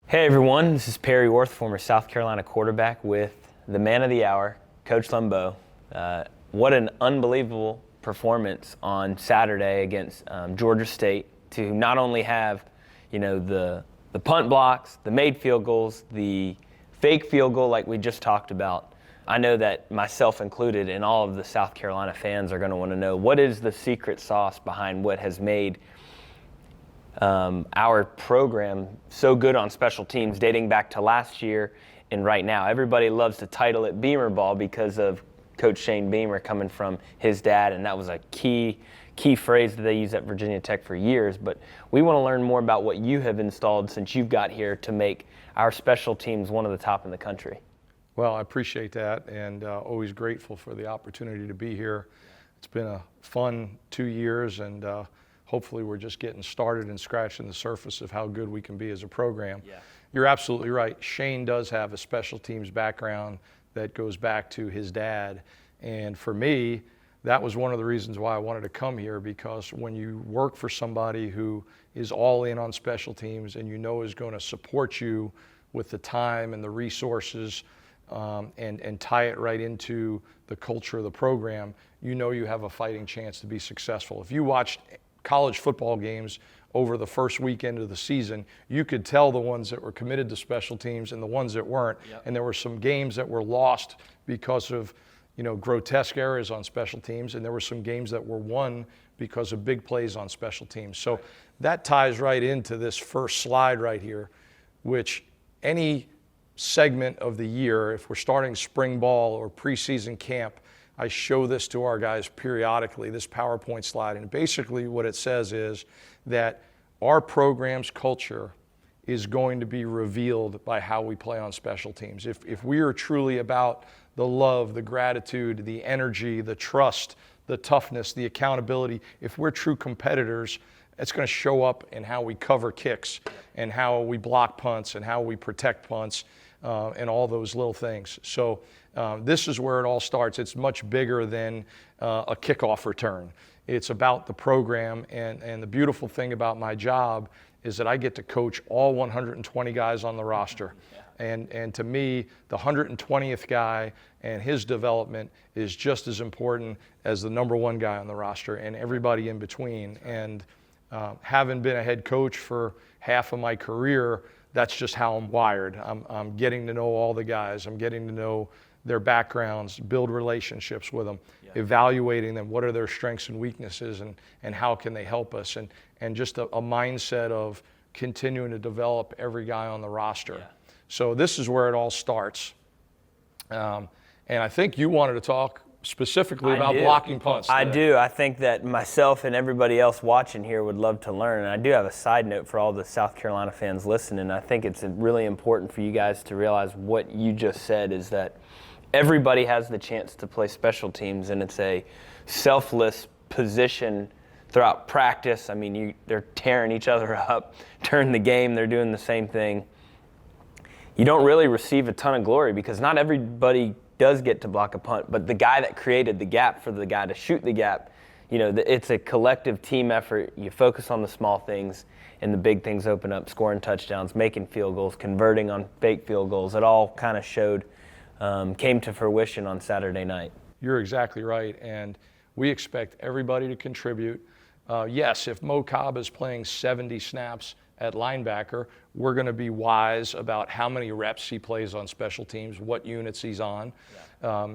Hey everyone, this is Perry Worth, former South Carolina quarterback, with the man of the hour, Coach Lembo. What an unbelievable performance on Saturday against Georgia State, to not only have, the punt blocks, the made field goals, the fake field goal like we just talked about. I know that myself included and all of the South Carolina fans are going to want to know, what is the secret sauce behind what has made our program so good on special teams, dating back to last year and right now. Everybody loves to title it Beamer Ball because of Coach Shane Beamer coming from his dad, and that was a key phrase that they use at Virginia Tech for years. But we want to learn more about what you have installed since you've got here to make our special teams one of the top in the country. Well, I appreciate that, and always grateful for the opportunity to be here. It's been a fun 2 years, and hopefully we're just getting started and scratching the surface of how good we can be as a program. Yeah. You're absolutely right. Shane does have a special teams background that goes back to his dad. And for me, that was one of the reasons why I wanted to come here, because when you work for somebody who is all in on special teams and is going to support you with the time and the resources and tie it right into the culture of the program, you have a fighting chance to be successful. If you watched college football games over the first weekend of the season, you could tell the ones that were committed to special teams and the ones that weren't. Yep. And there were some games that were lost because of, grotesque errors on special teams, and there were some games that were won because of big plays on special teams. So that ties right into this first slide right here, which any segment of the year, if we're starting spring ball or preseason camp, I show this to our guys periodically, this PowerPoint slide, and basically what it says is that our program's culture is going to be revealed by how we play on special teams. If we are truly about the love, the gratitude, the energy, the trust, the toughness, the accountability, if we're true competitors, it's going to show up in how we cover kicks and how we block punts and how we protect punts and all those little things. So this is where it all starts. It's much bigger than a kickoff return. It's about the program, and the beautiful thing about my job is that I get to coach all 120 guys on the roster. And to me, the 120th guy and his development is just as important as the number one guy on the roster and everybody in between. And having been a head coach for half of my career, that's just how I'm wired. I'm getting to know all the guys. I'm getting to know their backgrounds, build relationships with them, evaluating them, what are their strengths and weaknesses, and how can they help us, and just a mindset of continuing to develop every guy on the roster. Yeah. So this is where it all starts. And I think you wanted to talk specifically about blocking punts today. I do. I think that myself and everybody else watching here would love to learn. And I do have a side note for all the South Carolina fans listening. I think it's really important for you guys to realize what you just said is that everybody has the chance to play special teams, and it's a selfless position throughout practice. I mean, they're tearing each other up. During the game, they're doing the same thing. You don't really receive a ton of glory because not everybody does get to block a punt, but the guy that created the gap for the guy to shoot the gap, it's a collective team effort. You focus on the small things, and the big things open up, scoring touchdowns, making field goals, converting on fake field goals. It all kind of came to fruition on Saturday night. You're exactly right, and we expect everybody to contribute. Yes, if Mo Cobb is playing 70 snaps at linebacker, we're going to be wise about how many reps he plays on special teams, what units he's on. Yeah.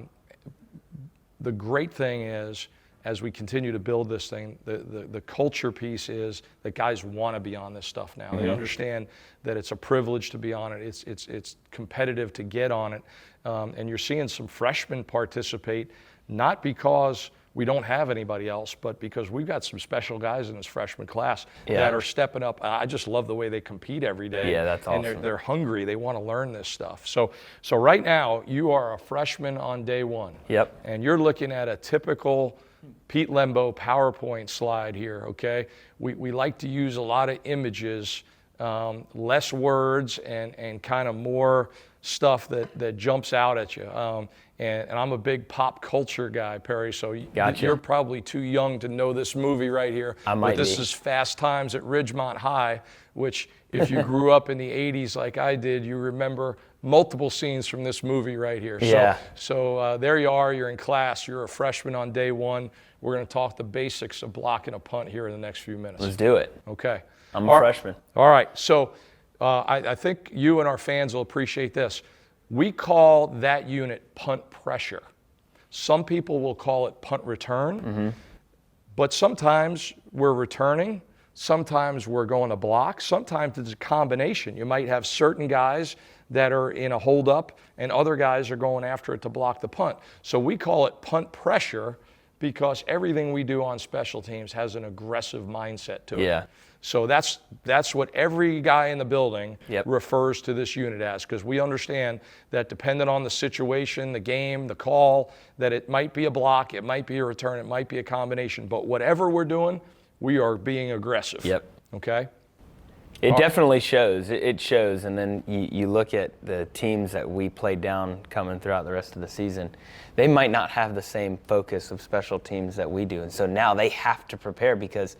The great thing is, as we continue to build this thing, the culture piece is that guys want to be on this stuff now. Mm-hmm. They understand that it's a privilege to be on it. It's competitive to get on it. And you're seeing some freshmen participate, not because we don't have anybody else, but because we've got some special guys in this freshman class that are stepping up. I just love the way they compete every day. Yeah, that's awesome. And they're hungry. They want to learn this stuff. So right now, you are a freshman on day one. Yep. And you're looking at a typical Pete Lembo PowerPoint slide here, okay? We like to use a lot of images less words and kind of more stuff that jumps out at you. And I'm a big pop culture guy, Perry, so Gotcha. You're probably too young to know this movie right here. I might but this be. is Fast Times at Ridgemont High, which if you grew up in the 80s like I did, you remember multiple scenes from this movie right here. Yeah. So there you are, you're in class, you're a freshman on day one. We're going to talk the basics of blocking a punt here in the next few minutes. Let's do it. Okay. I'm a freshman. All right. So I think you and our fans will appreciate this. We call that unit punt pressure. Some people will call it punt return, but sometimes we're returning, sometimes we're going to block, sometimes it's a combination. You might have certain guys that are in a holdup and other guys are going after it to block the punt. So we call it punt pressure because everything we do on special teams has an aggressive mindset to it. Yeah. So that's what every guy in the building Yep. refers to this unit as, because we understand that depending on the situation, the game, the call, that it might be a block, it might be a return, it might be a combination, but whatever we're doing, we are being aggressive. Yep. Okay? It definitely shows. It shows. And then you look at the teams that we played down coming throughout the rest of the season. They might not have the same focus of special teams that we do. And so now they have to prepare because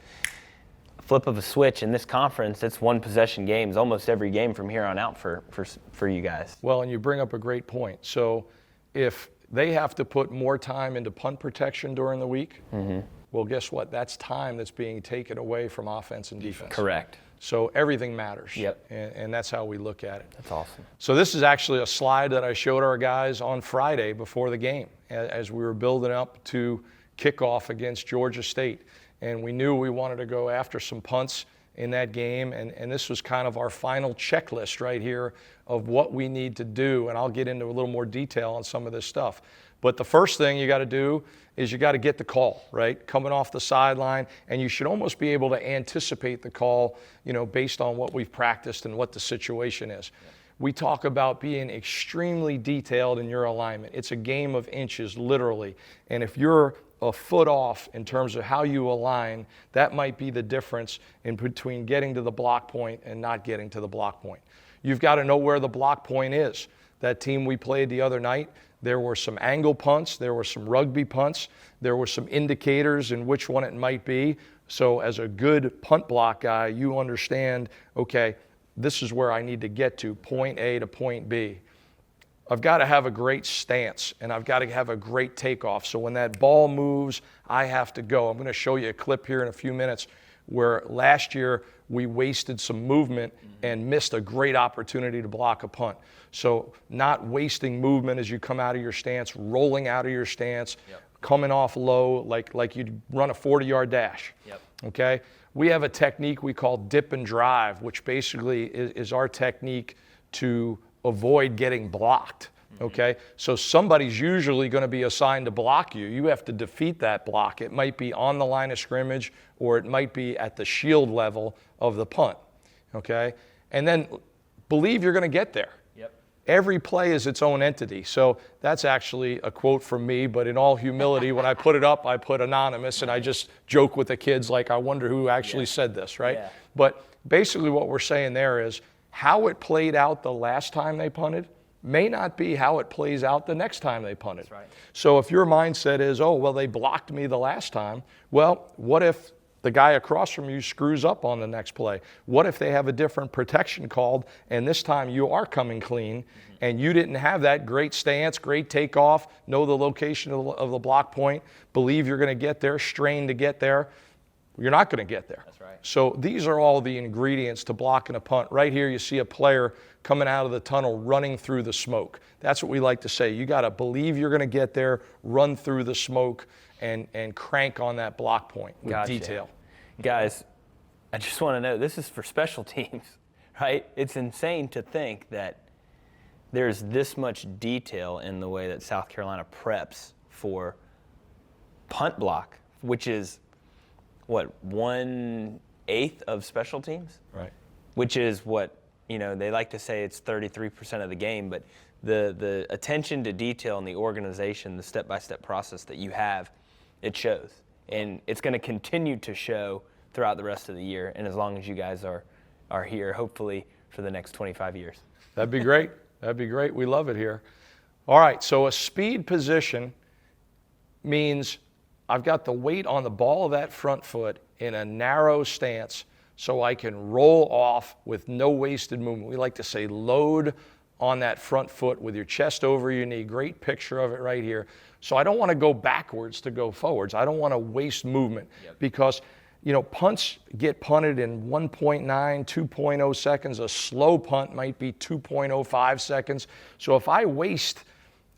flip of a switch in this conference, it's one possession games almost every game from here on out for you guys. Well, and you bring up a great point. So if they have to put more time into punt protection during the week, well, guess what? That's time that's being taken away from offense and defense. Correct. So everything matters. Yep. And that's how we look at it. That's awesome. So this is actually a slide that I showed our guys on Friday before the game as we were building up to kickoff against Georgia State. And we knew we wanted to go after some punts in that game. And this was kind of our final checklist right here of what we need to do. And I'll get into a little more detail on some of this stuff. But the first thing you got to do is you got to get the call, right? Coming off the sideline. And you should almost be able to anticipate the call, based on what we've practiced and what the situation is. We talk about being extremely detailed in your alignment. It's a game of inches, literally. And if you're a foot off in terms of how you align, that might be the difference in between getting to the block point and not getting to the block point. You've got to know where the block point is. That team we played the other night, there were some angle punts, there were some rugby punts, there were some indicators in which one it might be. So as a good punt block guy, you understand, okay, this is where I need to get to, point A to point B. I've got to have a great stance, and I've got to have a great takeoff. So when that ball moves, I have to go. I'm going to show you a clip here in a few minutes where last year we wasted some movement and missed a great opportunity to block a punt. So not wasting movement as you come out of your stance, rolling out of your stance, coming off low like you'd run a 40-yard dash. Okay? We have a technique we call dip and drive, which basically is our technique to avoid getting blocked, okay? So somebody's usually going to be assigned to block you. You have to defeat that block. It might be on the line of scrimmage or it might be at the shield level of the punt, okay? And then believe you're going to get there. Every play is its own entity. So that's actually a quote from me, but in all humility, when I put it up, I put anonymous, and I just joke with the kids like, I wonder who actually said this, right? But basically what we're saying there is how it played out the last time they punted may not be how it plays out the next time they punted. So if your mindset is, oh, well, they blocked me the last time, well, what if the guy across from you screws up on the next play? What if they have a different protection called and this time you are coming clean and you didn't have that great stance, great takeoff, know the location of the block point, believe you're going to get there, strain to get there? You're not going to get there. So these are all the ingredients to blocking a punt. Right here you see a player coming out of the tunnel running through the smoke. That's what we like to say. You got to believe you're going to get there, run through the smoke, and crank on that block point with detail. Guys, I just want to know, this is for special teams, right? It's insane to think that there's this much detail in the way that South Carolina preps for punt block, which is, what, 1/8 of special teams? Right. Which is what, they like to say it's 33% of the game, but the attention to detail and the organization, the step-by-step process that you have, it shows. And it's going to continue to show throughout the rest of the year. And as long as you guys are are here, hopefully, for the next 25 years. That'd be great. That'd be great. We love it here. All right, so a speed position means I've got the weight on the ball of that front foot in a narrow stance so I can roll off with no wasted movement. We like to say load on that front foot with your chest over your knee. Great picture of it right here. So I don't want to go backwards to go forwards. I don't want to waste movement because, punts get punted in 1.9, 2.0 seconds. A slow punt might be 2.05 seconds. So if I waste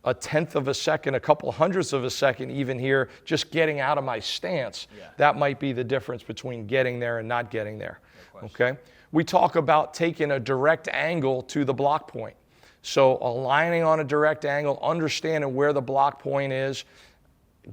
a tenth of a second, a couple hundredths of a second even here, just getting out of my stance, that might be the difference between getting there and not getting there, okay? We talk about taking a direct angle to the block point. So aligning on a direct angle, understanding where the block point is,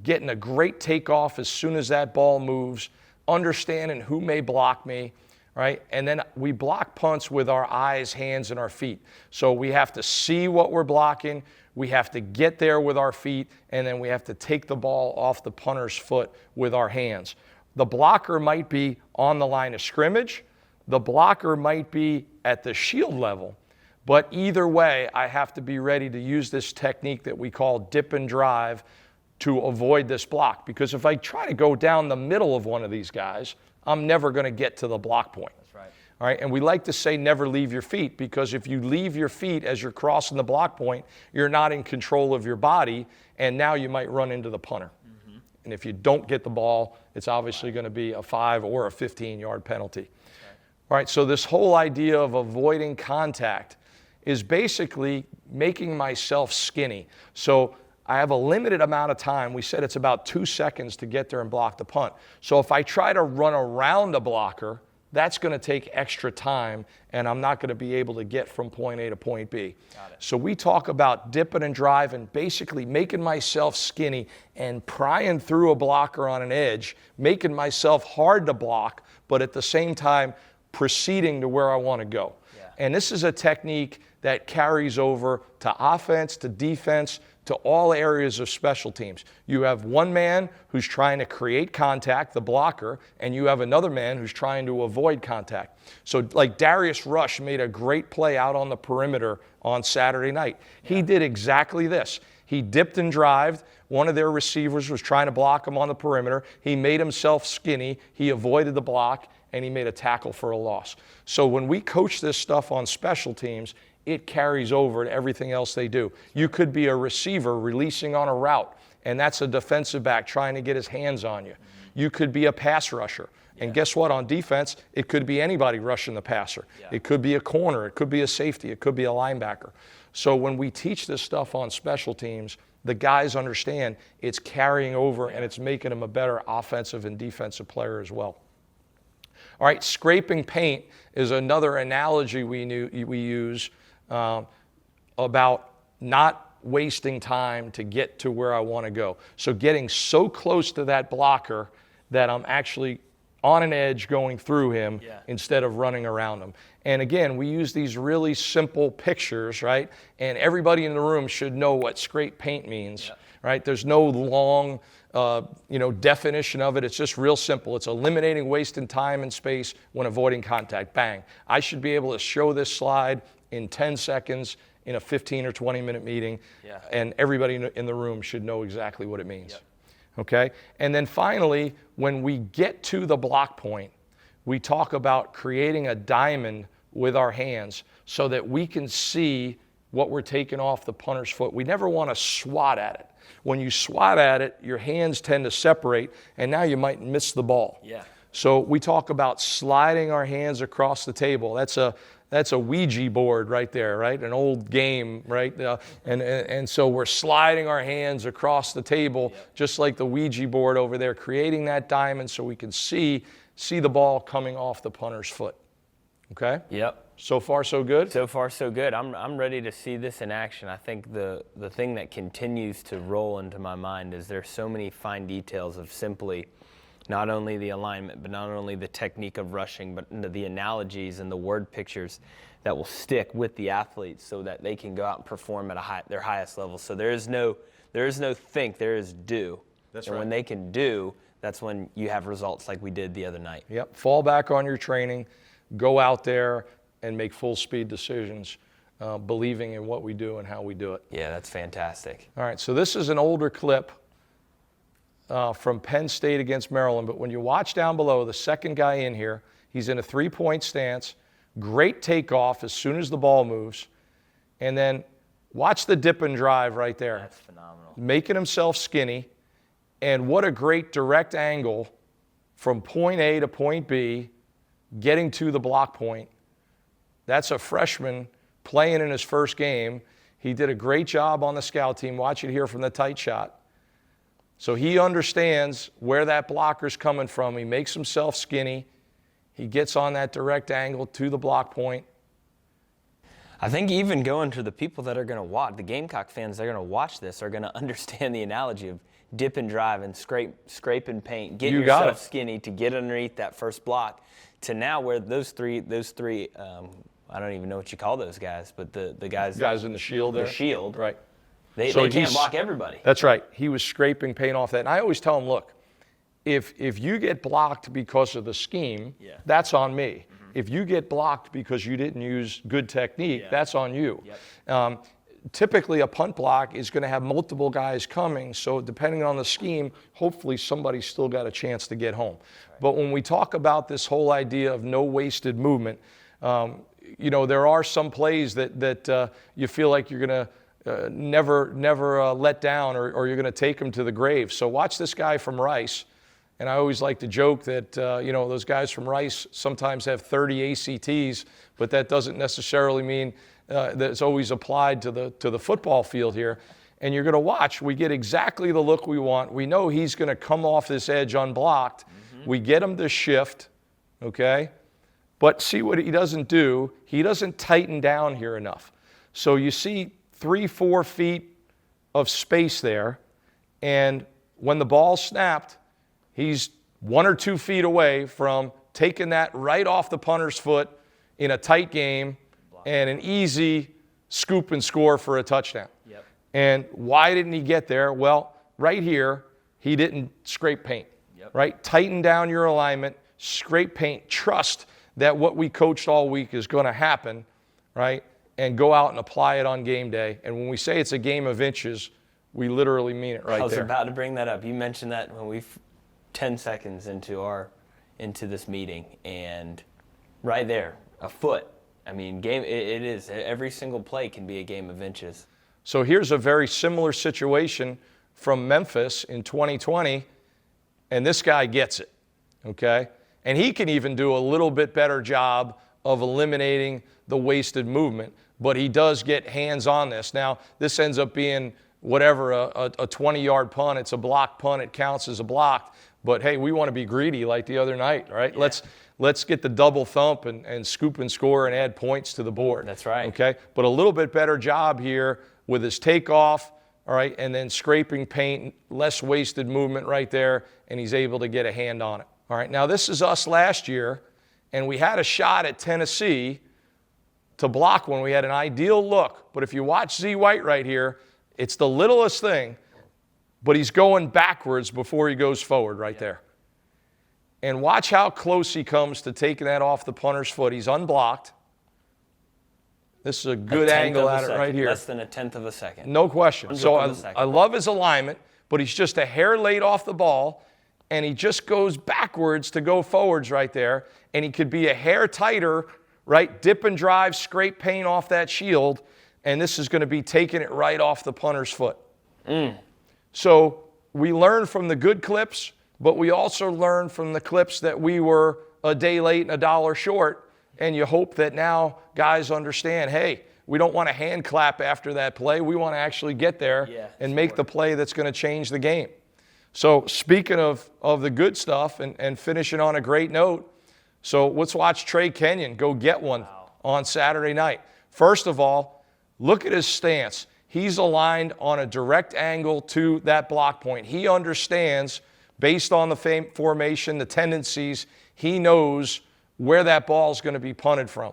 getting a great takeoff as soon as that ball moves, understanding who may block me, right? And then we block punts with our eyes, hands, and our feet. So we have to see what we're blocking, we have to get there with our feet, and then we have to take the ball off the punter's foot with our hands. The blocker might be on the line of scrimmage, the blocker might be at the shield level, but either way, I have to be ready to use this technique that we call dip and drive to avoid this block. Because if I try to go down the middle of one of these guys, I'm never going to get to the block point. That's right. All right, and we like to say never leave your feet, because if you leave your feet as you're crossing the block point, you're not in control of your body, and now you might run into the punter. Mm-hmm. And if you don't get the ball, it's obviously going to be a 5 or a 15-yard penalty. Right. All right, so this whole idea of avoiding contact is basically making myself skinny. So I have a limited amount of time. We said it's about 2 seconds to get there and block the punt. So if I try to run around a blocker, that's going to take extra time, and I'm not going to be able to get from point A to point B. So we talk about dipping and driving, basically making myself skinny and prying through a blocker on an edge, making myself hard to block, but at the same time proceeding to where I want to go. Yeah. And this is a technique that carries over to offense, to defense, to all areas of special teams. You have one man who's trying to create contact, the blocker, and you have another man who's trying to avoid contact. So like Darius Rush made a great play out on the perimeter on Saturday night. Yeah. He did exactly this. He dipped and drived. One of their receivers was trying to block him on the perimeter. He made himself skinny. He avoided the block, and he made a tackle for a loss. So when we coach this stuff on special teams, it carries over to everything else they do. You could be a receiver releasing on a route, and that's a defensive back trying to get his hands on you. You could be a pass rusher. And guess what? On defense, it could be anybody rushing the passer. It could be a corner. It could be a safety. It could be a linebacker. So when we teach this stuff on special teams, the guys understand it's carrying over and it's making them a better offensive and defensive player as well. All right, scraping paint is another analogy we use about not wasting time to get to where I want to go. So getting so close to that blocker that I'm actually on an edge going through him instead of running around him. And again, we use these really simple pictures, right? And everybody in the room should know what scrape paint means, right? There's no long definition of it. It's just real simple. It's eliminating wasting time and space when avoiding contact. Bang. I should be able to show this slide in 10 seconds in a 15 or 20-minute meeting, and everybody in the room should know exactly what it means. Okay? And then finally, when we get to the block point, we talk about creating a diamond with our hands so that we can see what we're taking off the punter's foot. We never want to swat at it. When you swat at it, your hands tend to separate, and now you might miss the ball. So we talk about sliding our hands across the table. That's a Ouija board right there, right? An old game, right? And so we're sliding our hands across the table, just like the Ouija board over there, creating that diamond so we can see the ball coming off the punter's foot. Okay? Yep. So far, so good? So far, so good. I'm ready to see this in action. I think the thing that continues to roll into my mind is there's so many fine details of simply not only the alignment, but not only the technique of rushing, but the analogies and the word pictures that will stick with the athletes so that they can go out and perform at their highest level. So there is no think, there is do. That's right. And when they can do, that's when you have results like we did the other night. Yep. Fall back on your training. go out there and make full speed decisions, believing in what we do and how we do it. Yeah, that's fantastic. All right, so this is an older clip from Penn State against Maryland, but when you watch down below, the second guy in here, he's in a three-point stance, great takeoff as soon as the ball moves, and then watch the dip and drive right there. That's phenomenal. Making himself skinny, and what a great direct angle from point A to point B, getting to the block point. That's a freshman playing in his first game. He did a great job on the scout team. Watch it here from the tight shot. So he understands where that blocker's coming from. He makes himself skinny. He gets on that direct angle to the block point. I think even going to the people that are going to watch, the Gamecock fans that are going to watch this are going to understand the analogy of dip and drive and scrape and paint. Get yourself skinny to get underneath that first block to now where those three I don't even know what you call those guys, but the guys in the shield there. The shield. Right. They can't block everybody. That's right. He was scraping paint off that. And I always tell him, look, if you get blocked because of the scheme, that's on me. Mm-hmm. If you get blocked because you didn't use good technique, that's on you. Yep. Typically, a punt block is going to have multiple guys coming, so depending on the scheme, hopefully somebody's still got a chance to get home. Right. But when we talk about this whole idea of no wasted movement, there are some plays that you feel like you're going to never let down or you're going to take them to the grave. So watch this guy from Rice. And I always like to joke that, those guys from Rice sometimes have 30 ACTs, but that doesn't necessarily mean that it's always applied to the football field here. And you're going to watch. We get exactly the look we want. We know he's going to come off this edge unblocked. Mm-hmm. We get him to shift, okay? But see what he doesn't do. He doesn't tighten down here enough. So you see 3-4 feet of space there. And when the ball's snapped, he's 1 or 2 feet away from taking that right off the punter's foot in a tight game and an easy scoop and score for a touchdown. Yep. And why didn't he get there? Well, right here, he didn't scrape paint, right? Tighten down your alignment, scrape paint, trust that what we coached all week is going to happen, right? And go out and apply it on game day. And when we say it's a game of inches, we literally mean it right there. I was about to bring that up. You mentioned that when we 10 seconds into this meeting, and right there, a foot. I mean, it is. Every single play can be a game of inches. So here's a very similar situation from Memphis in 2020, and this guy gets it, okay? And he can even do a little bit better job of eliminating the wasted movement, but he does get hands on this. Now, this ends up being whatever, a 20-yard punt. It's a block punt. It counts as a block. But, hey, we want to be greedy like the other night, right? Yeah. Let's get the double thump and scoop and score and add points to the board. That's right. Okay? But a little bit better job here with his takeoff, all right, and then scraping paint, less wasted movement right there, and he's able to get a hand on it. All right, now this is us last year, and we had a shot at Tennessee to block when we had an ideal look. But if you watch Z White right here, it's the littlest thing, but he's going backwards before he goes forward right there. And watch how close he comes to taking that off the punter's foot. He's unblocked. This is a good angle at it right here. Less than a tenth of a second. No question. So I love his alignment, but he's just a hair late off the ball, and he just goes backwards to go forwards right there, and he could be a hair tighter, right? Dip and drive, scrape paint off that shield, and this is going to be taking it right off the punter's foot. So we learn from the good clips, but we also learn from the clips that we were a day late and $1 short, and you hope that now guys understand, hey, we don't want to hand clap after that play. We want to actually get there and make the play that's going to change the game. So speaking of the good stuff and finishing on a great note, so let's watch Trey Kenyon go get one on Saturday night. First of all, look at his stance. He's aligned on a direct angle to that block point. He understands, based on the formation, the tendencies, he knows where that ball is going to be punted from.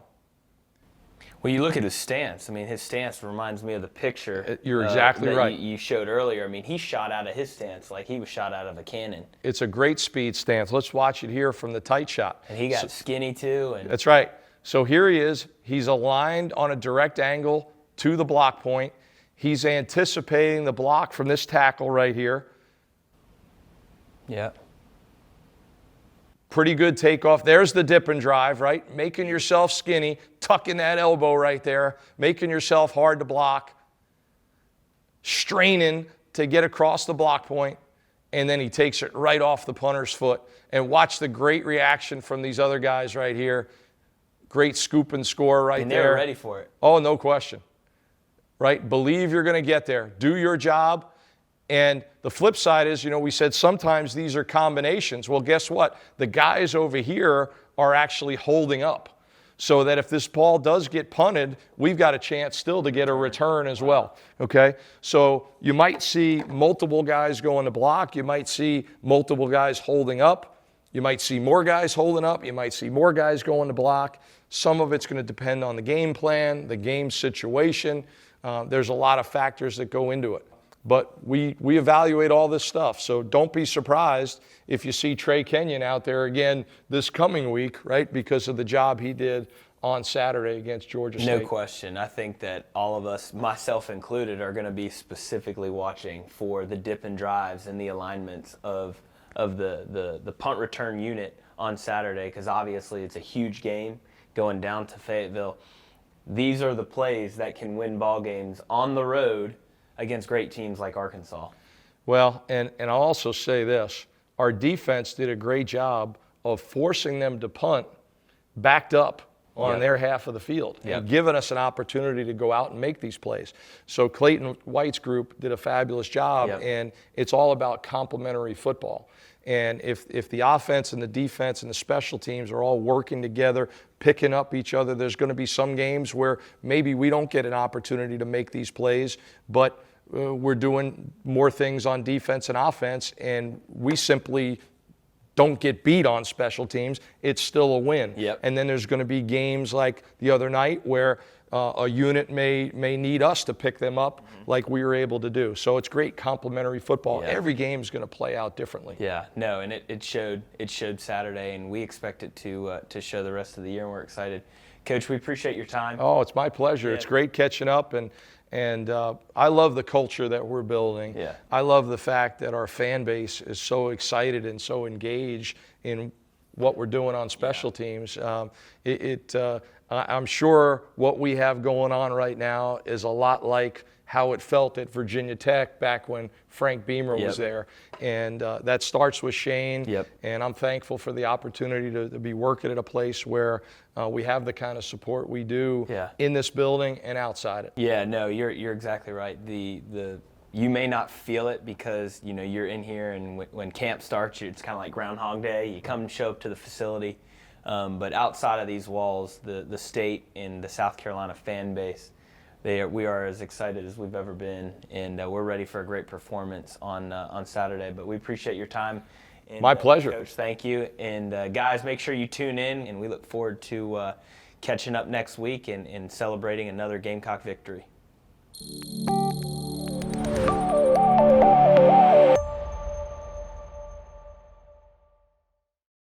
Well, you look at his stance. I mean, his stance reminds me of the picture. You're exactly that right. You showed earlier. I mean, he shot out of his stance like he was shot out of a cannon. It's a great speed stance. Let's watch it here from the tight shot. And he got skinny too. And that's right. So here he is. He's aligned on a direct angle to the block point. He's anticipating the block from this tackle right here. Yeah. Pretty good takeoff. There's the dip and drive, right? Making yourself skinny, tucking that elbow right there, making yourself hard to block, straining to get across the block point, and then he takes it right off the punter's foot. And watch the great reaction from these other guys right here. Great scoop and score right there. They were ready for it. Oh, no question. Right? Believe you're going to get there. Do your job. And the flip side is, we said sometimes these are combinations. Well, guess what? The guys over here are actually holding up so that if this ball does get punted, we've got a chance still to get a return as well. Okay? So you might see multiple guys going to block. You might see multiple guys holding up. You might see more guys holding up. You might see more guys going to block. Some of it's going to depend on the game plan, the game situation. There's a lot of factors that go into it. But we evaluate all this stuff. So don't be surprised if you see Trey Kenyon out there again this coming week, right, because of the job he did on Saturday against Georgia State. No question. I think that all of us, myself included, are going to be specifically watching for the dip and drives and the alignments of the punt return unit on Saturday, because obviously it's a huge game going down to Fayetteville. These are the plays that can win ball games on the road against great teams like Arkansas. Well, and I'll also say this. Our defense did a great job of forcing them to punt backed up on their half of the field and giving us an opportunity to go out and make these plays. So Clayton White's group did a fabulous job, and it's all about complementary football. And if the offense and the defense and the special teams are all working together, picking up each other, there's going to be some games where maybe we don't get an opportunity to make these plays, but we're doing more things on defense and offense, and we simply don't get beat on special teams. It's still a win. And then there's going to be games like the other night where a unit may need us to pick them up like we were able to do. So it's great complementary football. Every game is going to play out differently. No, and it showed Saturday, and we expect it to show the rest of the year, and we're excited. Coach, we appreciate your time. Oh, it's my pleasure. It's great catching up, and I love the culture that we're building. I love the fact that our fan base is so excited and so engaged in what we're doing on special teams. I'm sure what we have going on right now is a lot like how it felt at Virginia Tech back when Frank Beamer was there. And that starts with Shane. And I'm thankful for the opportunity to be working at a place where we have the kind of support we do in this building and outside it. No, you're exactly right. You may not feel it because you're in here, and when camp starts, it's kind of like Groundhog Day. You come and show up to the facility, but outside of these walls, the state and the South Carolina fan base, we are as excited as we've ever been, and we're ready for a great performance on Saturday. But we appreciate your time. And, my pleasure. Coach, thank you. And guys, make sure you tune in, and we look forward to catching up next week and celebrating another Gamecock victory.